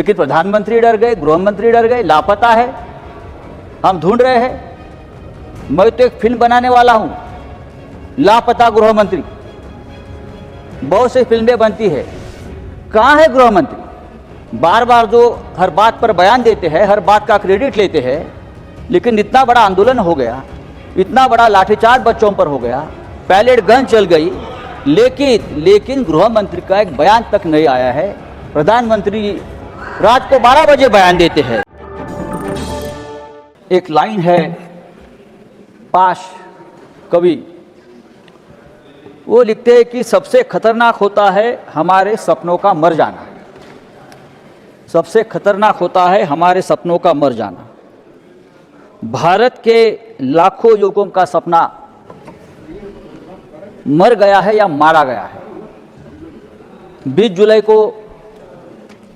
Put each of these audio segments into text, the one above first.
लेकिन प्रधानमंत्री डर गए, गृह मंत्री डर गए, लापता है, हम ढूंढ रहे हैं। मैं तो एक फिल्म बनाने वाला हूं, लापता गृह मंत्री। बहुत सी फिल्में बनती है, कहाँ है गृह मंत्री? बार बार जो हर बात पर बयान देते हैं, हर बात का क्रेडिट लेते हैं, लेकिन इतना बड़ा आंदोलन हो गया, इतना बड़ा लाठीचार्ज बच्चों पर हो गया, पैलेट गन चल गई, लेकिन गृह मंत्री का एक बयान तक नहीं आया है। प्रधानमंत्री रात को 12 बजे बयान देते हैं। एक लाइन है पाश कवि, वो लिखते हैं कि सबसे खतरनाक होता है हमारे सपनों का मर जाना। सबसे खतरनाक होता है हमारे सपनों का मर जाना। भारत के लाखों युवकों का सपना मर गया है या मारा गया है। 20 जुलाई को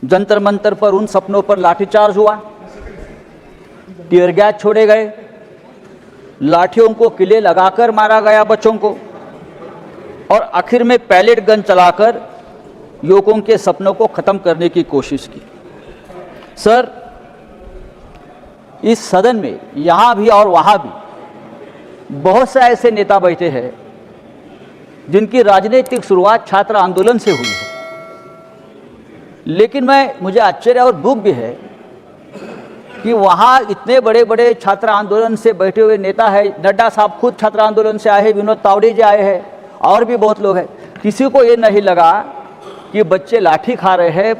जंतर मंतर पर उन सपनों पर लाठीचार्ज हुआ, टीयर गैस छोड़े गए, लाठियों को किले लगाकर मारा गया बच्चों को, और आखिर में पैलेट गन चलाकर युवकों के सपनों को खत्म करने की कोशिश की। सर, इस सदन में यहाँ भी और वहाँ भी बहुत से ऐसे नेता बैठे हैं जिनकी राजनीतिक शुरुआत छात्र आंदोलन से हुई है, लेकिन मुझे आश्चर्य और दुख भी है कि वहाँ इतने बड़े बड़े छात्र आंदोलन से बैठे हुए नेता है। नड्डा साहब खुद छात्र आंदोलन से आए हैं, विनोद तावड़े जी आए हैं, और भी बहुत लोग हैं। किसी को ये नहीं लगा कि बच्चे लाठी खा रहे हैं,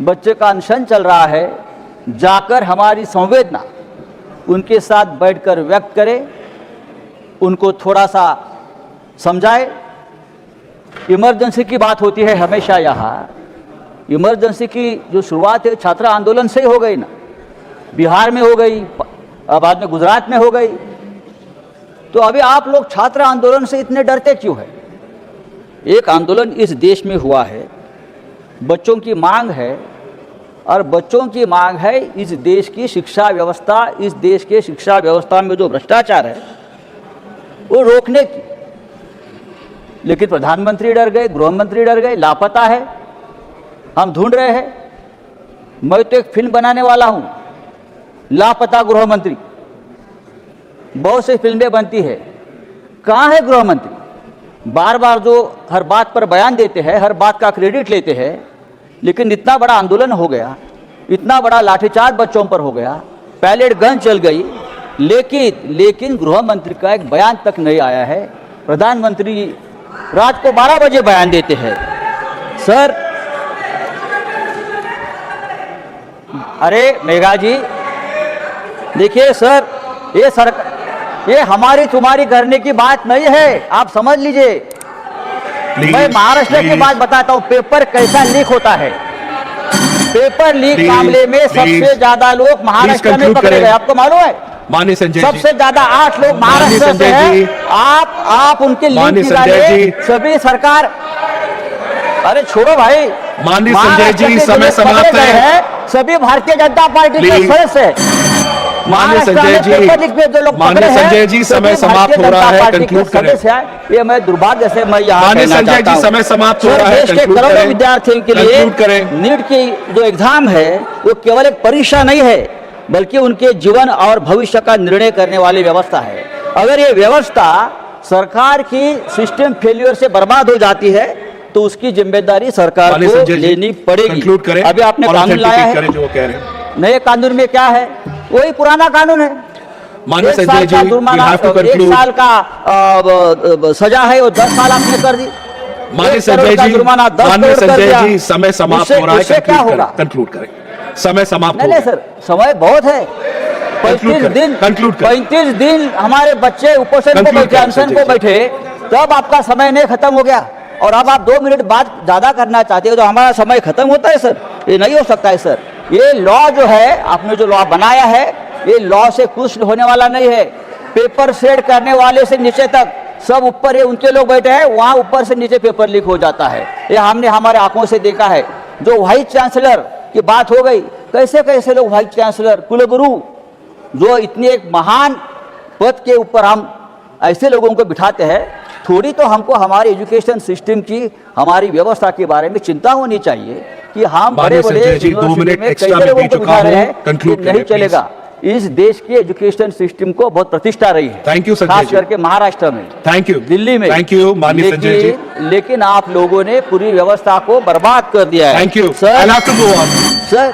बच्चे का अनशन चल रहा है, जाकर हमारी संवेदना उनके साथ बैठकर व्यक्त करें, उनको थोड़ा सा समझाए। इमरजेंसी की बात होती है हमेशा यहाँ, इमरजेंसी की जो शुरुआत है छात्र आंदोलन से ही हो गई ना, बिहार में हो गई, बाद में गुजरात में हो गई। तो अभी आप लोग छात्र आंदोलन से इतने डरते क्यों है? एक आंदोलन इस देश में हुआ है, बच्चों की मांग है, और बच्चों की मांग है इस देश की शिक्षा व्यवस्था, इस देश के शिक्षा व्यवस्था में जो भ्रष्टाचार है वो रोकने की। लेकिन प्रधानमंत्री डर गए, गृह मंत्री डर गए, लापता है, हम ढूंढ रहे हैं। मैं तो एक फिल्म बनाने वाला हूं, लापता गृह मंत्री। बहुत सी फिल्में बनती है, कहाँ है गृह मंत्री? बार बार जो हर बात पर बयान देते हैं, हर बात का क्रेडिट लेते हैं, लेकिन इतना बड़ा आंदोलन हो गया, इतना बड़ा लाठीचार्ज बच्चों पर हो गया, पैलेट गन चल गई, लेकिन गृह मंत्री का एक बयान तक नहीं आया है। प्रधानमंत्री रात को 12 बजे बयान देते हैं। सर, अरे मेघा जी, देखिए सर, ये हमारी तुम्हारी करने की बात नहीं है, आप समझ लीजिए। मैं महाराष्ट्र की बात बताता हूँ, पेपर कैसा लीक होता है। पेपर लीक मामले में सबसे ज्यादा लोग महाराष्ट्र में पकड़े गए, आपको मालूम है? माननीय संजय सबसे ज्यादा 8 लोग महाराष्ट्र से हैं। आप उनके लिंक निकालिए, सभी सरकार। अरे छोड़ो भाई, माननीय संजय जी, समय समाप्त है। सभी भारतीय जनता पार्टी के सदस्य हैं। माननीय संजय जी, समय समाप्त हो रहा है, कंक्लूड करें। ये मैं दुर्भाग्य से मैं यहाँ माननीय संजय जी, समय समाप्त हो रहा है, देश के करोड़ों विद्यार्थियों के लिए नीट की जो एग्जाम है वो केवल एक परीक्षा नहीं है, बल्कि उनके जीवन और भविष्य का निर्णय करने वाली व्यवस्था है। अगर ये व्यवस्था सरकार की सिस्टम फेल्यूर से बर्बाद हो जाती है तो उसकी जिम्मेदारी सरकार को लेनी पड़ेगी। अभी आपने कानून लाया है, जो कह रहे हैं। नए कानून में क्या है? वही पुराना कानून है। माननीय संजय जी, 1 साल का सजा है, वो 10 साल आपने कर दी। माननीय संजय जी, समय समाप्त हो रहा है, क्या होगा? कंक्लूड करें, समय समाप्त। नहीं सर, समय बहुत है। 35 दिन हमारे बच्चे उपोषण को बैठे, अनशन को बैठे, तब आपका समय नहीं खत्म हो गया, और अब आप 2 मिनट बाद ज्यादा करना चाहते हो तो हमारा समय खत्म होता है सर? ये नहीं हो सकता है सर। ये लॉ जो है, आपने जो लॉ बनाया है, ये लॉ से कुछ होने वाला नहीं है। पेपर शेड करने वाले से नीचे तक सब ऊपर, ये उनके लोग बैठे हैं, वहाँ ऊपर से नीचे पेपर लीक हो जाता है। ये हमने हमारे आंखों से देखा है। जो वाइस चांसलर की बात हो गई, कैसे कैसे लोग वाइस चांसलर, कुलगुरु, जो इतने एक महान पद के ऊपर हम ऐसे लोगों को बिठाते हैं, थोड़ी तो हमको हमारे एजुकेशन सिस्टम की, हमारी व्यवस्था के बारे में चिंता होनी चाहिए। कि हम माननीय बड़े बड़े संजय जी, 2 यूनिवर्सिटी मिनट में एक्स्ट्रा कैसे मैं लोगों दे को चुका बुझा रहे हूं। हैं कि Conclude नहीं करें, चलेगा। इस देश के एजुकेशन सिस्टम को बहुत प्रतिष्ठा रही है, Thank you, संजय खास जी। करके महाराष्ट्र में, थैंक यू, दिल्ली में। थैंक यू माननीय संजय जी, लेकिन आप लोगों ने पूरी व्यवस्था को बर्बाद कर दिया है। Thank you. Sir, I have to go on. Sir